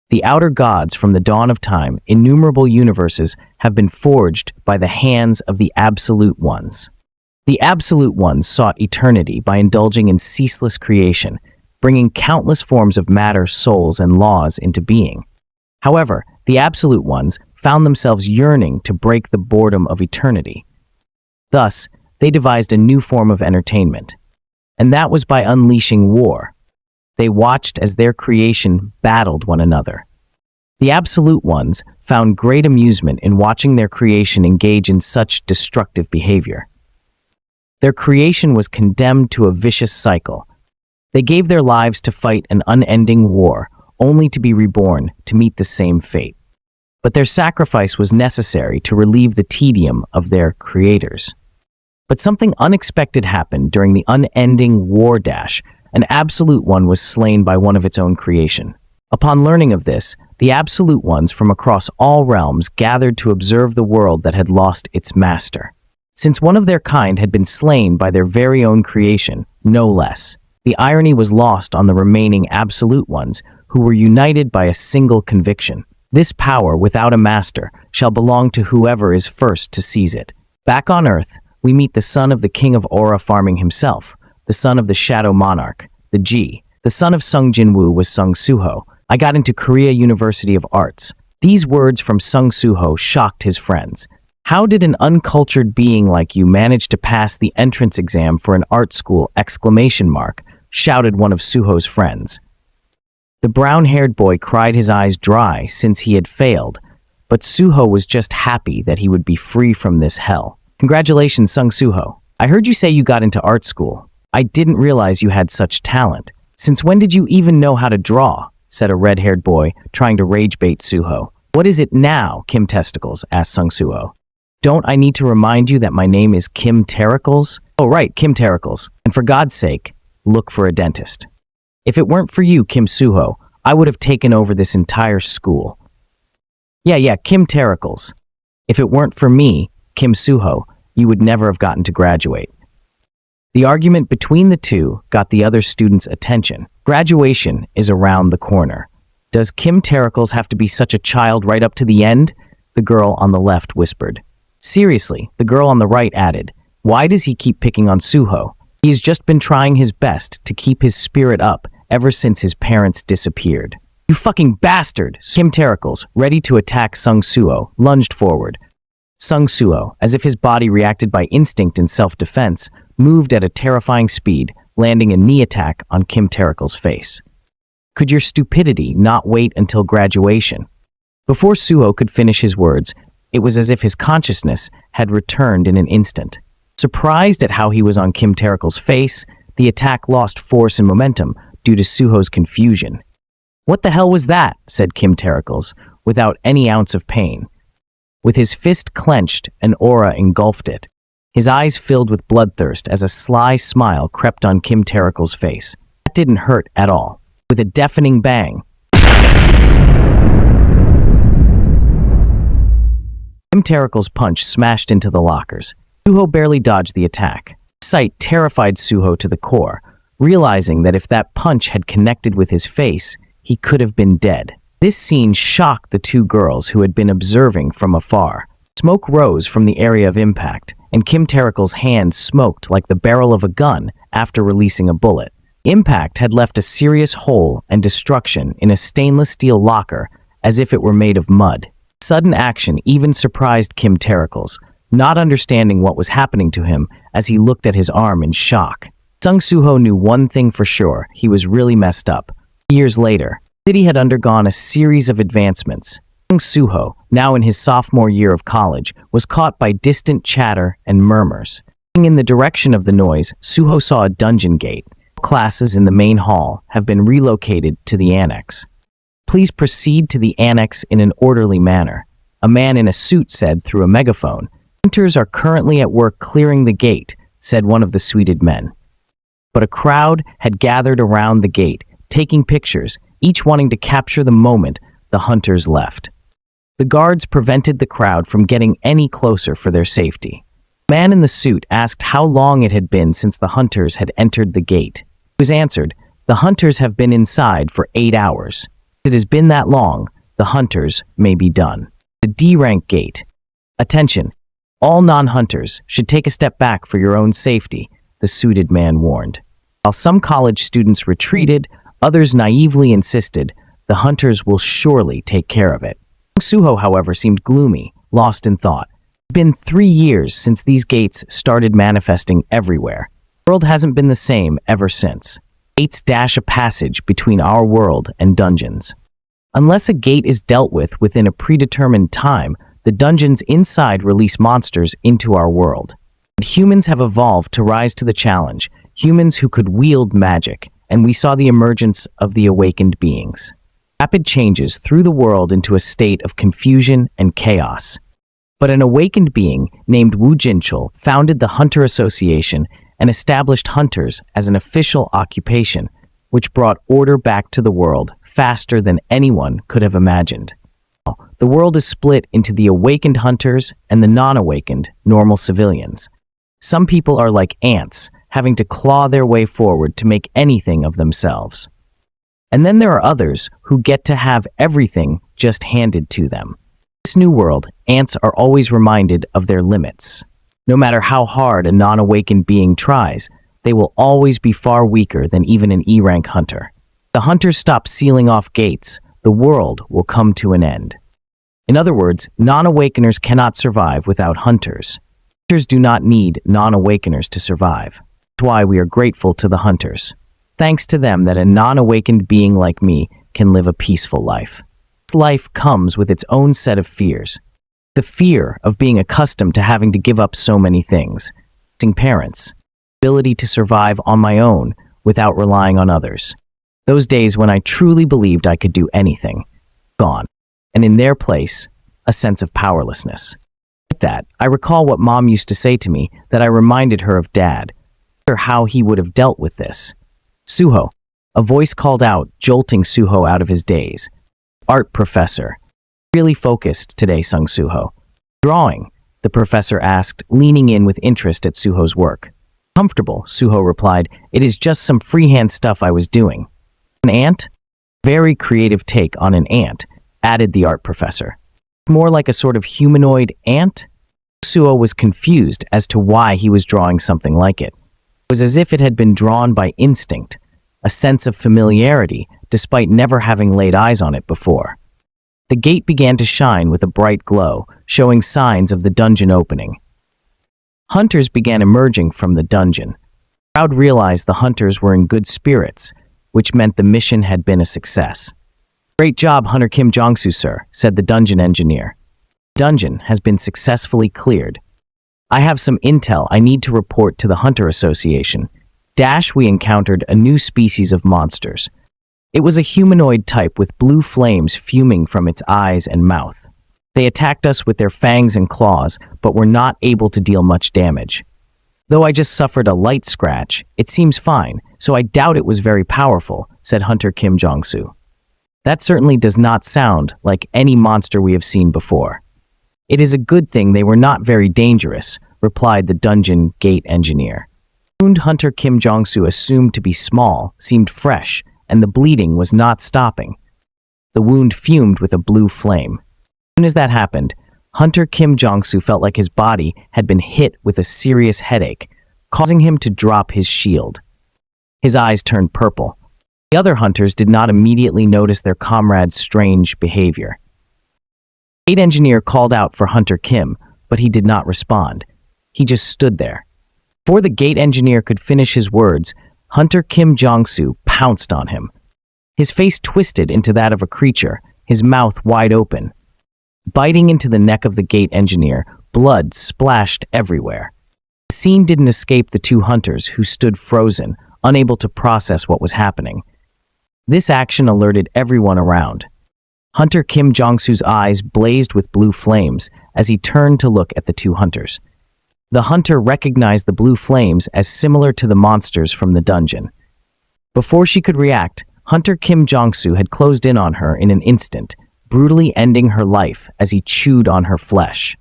The outer gods from the dawn of time, innumerable universes have been forged by the hands of the Absolute Ones. The Absolute Ones sought eternity by indulging in ceaseless creation, bringing countless forms of matter, souls, and laws into being. However, the Absolute Ones found themselves yearning to break the boredom of eternity. Thus, they devised a new form of entertainment, and that was by unleashing war. They watched as their creation battled one another. The Absolute Ones found great amusement in watching their creation engage in such destructive behavior. Their creation was condemned to a vicious cycle. They gave their lives to fight an unending war, only to be reborn to meet the same fate. But their sacrifice was necessary to relieve the tedium of their creators. But something unexpected happened during the unending war dash. An Absolute One was slain by one of its own creation. Upon learning of this, the Absolute Ones from across all realms gathered to observe the world that had lost its master. Since one of their kind had been slain by their very own creation, no less, the irony was lost on the remaining Absolute Ones, who were united by a single conviction. This power without a master shall belong to whoever is first to seize it. Back on Earth, we meet the son of the king of Aura farming himself, the son of the Shadow Monarch, the G. The son of Sung Jinwoo was Sung Suho. I got into Korea University of Arts. These words from Sung Suho shocked his friends. How did an uncultured being like you manage to pass the entrance exam for an art school? Shouted one of Suho's friends. The brown-haired boy cried his eyes dry since he had failed, but Suho was just happy that he would be free from this hell. Congratulations, Sung Suho. I heard you say you got into art school. I didn't realize you had such talent. Since when did you even know how to draw? Said a red-haired boy, trying to rage-bait Suho. What is it now, Kim Testicles? Asked Sung Suho. Don't I need to remind you that my name is Kim Terracles? Oh right, Kim Terracles. And for God's sake, look for a dentist. If it weren't for you, Kim Suho, I would have taken over this entire school. Yeah, Kim Terracles. If it weren't for me, Kim Suho, you would never have gotten to graduate. The argument between the two got the other students' attention. Graduation is around the corner. Does Kim Terracles have to be such a child right up to the end? The girl on the left whispered. Seriously, the girl on the right added. Why does he keep picking on Suho? He has just been trying his best to keep his spirit up ever since his parents disappeared. You fucking bastard! Kim Terracles, ready to attack Sung Suho, lunged forward. Sung Suho, as if his body reacted by instinct and self-defense, moved at a terrifying speed, landing a knee attack on Kim Terracles' face. Could your stupidity not wait until graduation? Before Suho could finish his words, it was as if his consciousness had returned in an instant. Surprised at how he was on Kim Terracles' face, the attack lost force and momentum due to Suho's confusion. What the hell was that? Said Kim Terracles, without any ounce of pain. With his fist clenched, an aura engulfed it. His eyes filled with bloodthirst as a sly smile crept on Kim Terracles' face. That didn't hurt at all. With a deafening bang, Kim Terracles' punch smashed into the lockers. Suho barely dodged the attack. The sight terrified Suho to the core, realizing that if that punch had connected with his face, he could have been dead. This scene shocked the two girls who had been observing from afar. Smoke rose from the area of impact, and Kim Terracles' hand smoked like the barrel of a gun after releasing a bullet. Impact had left a serious hole and destruction in a stainless steel locker as if it were made of mud. Sudden action even surprised Kim Terracles, not understanding what was happening to him as he looked at his arm in shock. Sung Suho knew one thing for sure: he was really messed up. Years later, the city had undergone a series of advancements. Sung Suho, now in his sophomore year of college, was caught by distant chatter and murmurs. In the direction of the noise, Suho saw a dungeon gate. Classes in the main hall have been relocated to the annex. Please proceed to the annex in an orderly manner, a man in a suit said through a megaphone. Hunters are currently at work clearing the gate, said one of the suited men. But a crowd had gathered around the gate, taking pictures, each wanting to capture the moment the hunters left. The guards prevented the crowd from getting any closer for their safety. The man in the suit asked how long it had been since the hunters had entered the gate. It was answered, "The hunters have been inside for 8 hours." It has been that long, the hunters may be done. The D-rank gate. Attention, all non-hunters should take a step back for your own safety, the suited man warned. While some college students retreated, others naively insisted, the hunters will surely take care of it. Suho, however, seemed gloomy, lost in thought. It's been 3 years since these gates started manifesting everywhere. The world hasn't been the same ever since. Gates dash a passage between our world and dungeons. Unless a gate is dealt with within a predetermined time, the dungeons inside release monsters into our world. But humans have evolved to rise to the challenge, humans who could wield magic, and we saw the emergence of the awakened beings. Rapid changes threw the world into a state of confusion and chaos. But an awakened being named Wu Jinchul founded the Hunter Association and established hunters as an official occupation, which brought order back to the world faster than anyone could have imagined. The world is split into the awakened hunters and the non-awakened, normal civilians. Some people are like ants, having to claw their way forward to make anything of themselves. And then there are others who get to have everything just handed to them. In this new world, ants are always reminded of their limits. No matter how hard a non-awakened being tries, they will always be far weaker than even an E-rank hunter. The hunters stop sealing off gates, the world will come to an end. In other words, non-awakeners cannot survive without hunters. Hunters do not need non-awakeners to survive. That's why we are grateful to the hunters. Thanks to them that a non-awakened being like me can live a peaceful life. This life comes with its own set of fears. The fear of being accustomed to having to give up so many things. Missing parents. Ability to survive on my own without relying on others. Those days when I truly believed I could do anything. Gone. And in their place, a sense of powerlessness. Like that, I recall what Mom used to say to me that I reminded her of Dad. Or how he would have dealt with this. Suho. A voice called out, jolting Suho out of his daze. Art professor. Really focused today, sung Suho. Drawing, the professor asked, leaning in with interest at Suho's work. Comfortable, Suho replied. It is just some freehand stuff I was doing. An ant? Very creative take on an ant, added the art professor. More like a sort of humanoid ant? Suho was confused as to why he was drawing something like it. It was as if it had been drawn by instinct, a sense of familiarity, despite never having laid eyes on it before. The gate began to shine with a bright glow, showing signs of the dungeon opening. Hunters began emerging from the dungeon. The crowd realized the hunters were in good spirits, which meant the mission had been a success. Great job, Hunter Kim Jong-soo, sir, said the dungeon engineer. The dungeon has been successfully cleared. I have some intel I need to report to the Hunter Association. We encountered a new species of monsters. It was a humanoid type with blue flames fuming from its eyes and mouth. They attacked us with their fangs and claws, but were not able to deal much damage. Though I just suffered a light scratch, it seems fine, so I doubt it was very powerful, said Hunter Kim Jong-soo. That certainly does not sound like any monster we have seen before. It is a good thing they were not very dangerous, replied the dungeon gate engineer. The wound Hunter Kim Jong-soo assumed to be small seemed fresh, and the bleeding was not stopping. The wound fumed with a blue flame. As soon as that happened, Hunter Kim Jong-soo felt like his body had been hit with a serious headache, causing him to drop his shield. His eyes turned purple. The other hunters did not immediately notice their comrade's strange behavior. The gate engineer called out for Hunter Kim, but he did not respond. He just stood there. Before the gate engineer could finish his words, Hunter Kim Jong-soo pounced on him. His face twisted into that of a creature, his mouth wide open. Biting into the neck of the gate engineer, blood splashed everywhere. The scene didn't escape the two hunters, who stood frozen, unable to process what was happening. This action alerted everyone around. Hunter Kim Jong-soo's eyes blazed with blue flames as he turned to look at the two hunters. The hunter recognized the blue flames as similar to the monsters from the dungeon. Before she could react, Hunter Kim Jong-soo had closed in on her in an instant, brutally ending her life as he chewed on her flesh.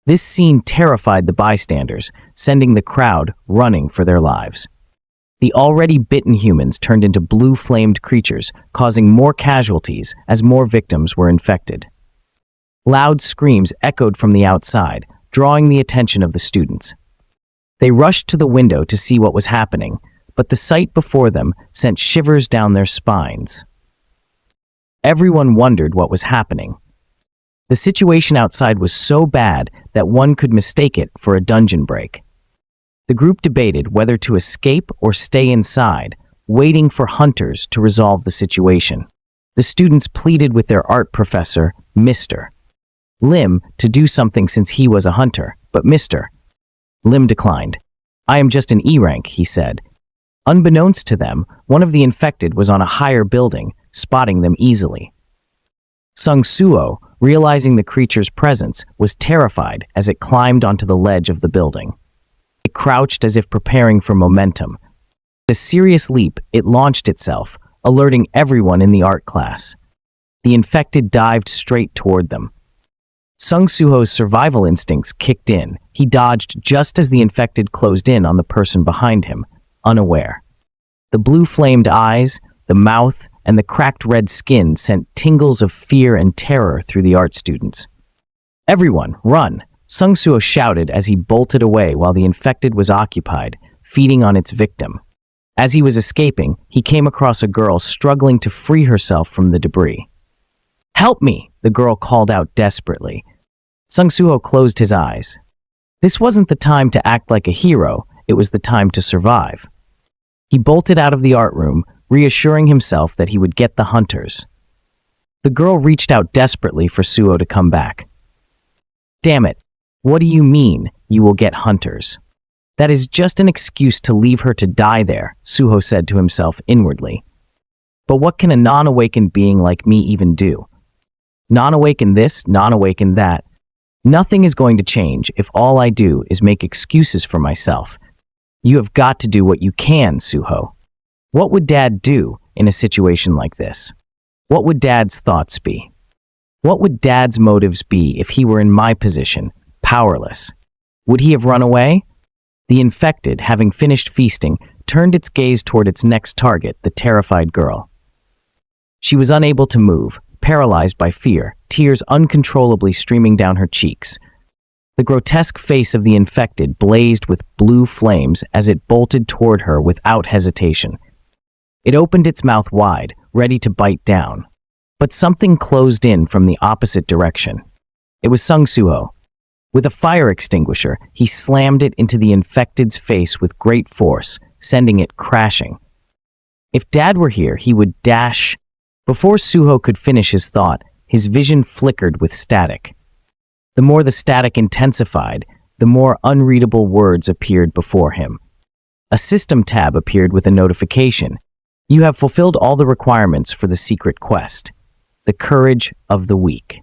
This scene terrified the bystanders, sending the crowd running for their lives. The already bitten humans turned into blue-flamed creatures, causing more casualties as more victims were infected. Loud screams echoed from the outside, drawing the attention of the students. They rushed to the window to see what was happening, but the sight before them sent shivers down their spines. Everyone wondered what was happening. The situation outside was so bad that one could mistake it for a dungeon break. The group debated whether to escape or stay inside, waiting for hunters to resolve the situation. The students pleaded with their art professor, Mr. Lim, to do something since he was a hunter, but Mr. Lim declined. "I am just an E rank," he said. Unbeknownst to them, one of the infected was on a higher building, spotting them easily. Sung Suo, realizing the creature's presence, was terrified as it climbed onto the ledge of the building. It crouched as if preparing for momentum. With a serious leap, it launched itself, alerting everyone in the art class. The infected dived straight toward them. Sung Suho's survival instincts kicked in. He dodged just as the infected closed in on the person behind him, unaware. The blue-flamed eyes, the mouth, and the cracked red skin sent tingles of fear and terror through the art students. "Everyone, run!" Sung Suo shouted as he bolted away while the infected was occupied, feeding on its victim. As he was escaping, he came across a girl struggling to free herself from the debris. "Help me!" the girl called out desperately. Sung Suho closed his eyes. This wasn't the time to act like a hero, it was the time to survive. He bolted out of the art room, reassuring himself that he would get the hunters. The girl reached out desperately for Suo to come back. "Damn it, what do you mean, you will get hunters? That is just an excuse to leave her to die there," Suho said to himself inwardly. But what can a non-awakened being like me even do? Non-awakened this, non-awakened that. Nothing is going to change if all I do is make excuses for myself. You have got to do what you can, Suho. What would Dad do in a situation like this? What would Dad's thoughts be? What would Dad's motives be if he were in my position, powerless? Would he have run away? The infected, having finished feasting, turned its gaze toward its next target, the terrified girl. She was unable to move, paralyzed by fear, tears uncontrollably streaming down her cheeks. The grotesque face of the infected blazed with blue flames as it bolted toward her without hesitation. It opened its mouth wide, ready to bite down. But something closed in from the opposite direction. It was Sung Suho. With a fire extinguisher, he slammed it into the infected's face with great force, sending it crashing. If Dad were here, he would dash. Before Suho could finish his thought, his vision flickered with static. The more the static intensified, the more unreadable words appeared before him. A system tab appeared with a notification. You have fulfilled all the requirements for the secret quest. The courage of the weak.